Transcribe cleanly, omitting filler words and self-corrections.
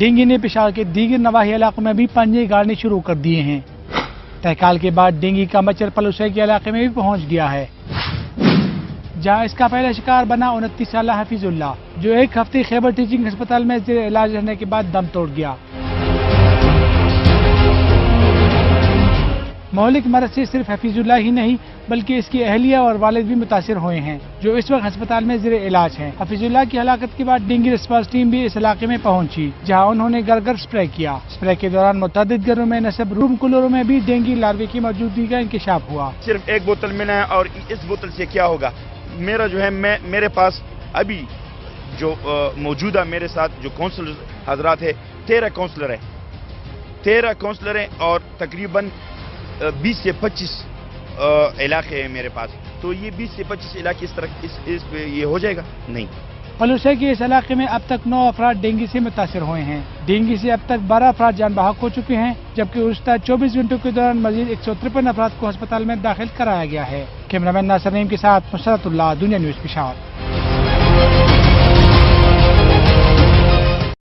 Dengue نے پشاور کے دیگر نواحی علاقوں میں بھی پنجے گاڑنے شروع کر دیے ہیں۔ تحقیق کے بعد ڈینگی کا مچھر پلوسے کے علاقے میں بھی پہنچ گیا ہے، جہاں اس کا پہلا شکار بنا 29 سالہ حفیظ اللہ، جو ایک ہفتے خیبر ٹیچنگ ہسپتال میں زیر علاج رہنے کے بعد دم توڑ گیا۔ مہلک مرض سے صرف حفیظ اللہ ہی نہیں بلکہ اس کی اہلیہ اور والد بھی متاثر ہوئے ہیں، جو اس وقت ہسپتال میں زیر علاج ہیں۔ حفیظ اللہ کی ہلاکت کے بعد ڈینگی ریسپانس ٹیم بھی اس علاقے میں پہنچی، جہاں انہوں نے گھر گھر اسپرے کیا۔ اسپرے کے دوران متعدد گھروں میں نصب روم کولروں میں بھی ڈینگی لاروے کی موجودگی کا انکشاف ہوا۔ صرف ایک بوتل ملا ہے اور اس بوتل سے کیا ہوگا؟ میرا جو ہے میرے پاس ابھی جو موجودہ میرے ساتھ جو کونسلر حضرات ہے 13 کونسلر ہیں اور تقریباً 20 سے 25 علاقے ہیں میرے پاس، تو یہ 20 سے 25 علاقے اس طرح اس پہ یہ ہو جائے گا نہیں۔ پلوسے کے اس علاقے میں اب تک 9 افراد ڈینگی سے متاثر ہوئے ہیں۔ ڈینگی سے اب تک 12 افراد جان بحق ہو چکے ہیں، جبکہ گزشتہ 24 گھنٹوں کے دوران مزید 153 افراد کو ہسپتال میں داخل کرایا گیا ہے۔ کیمرہ مین ناصر نعیم کے ساتھ مسرت اللہ، دنیا نیوز پشاور۔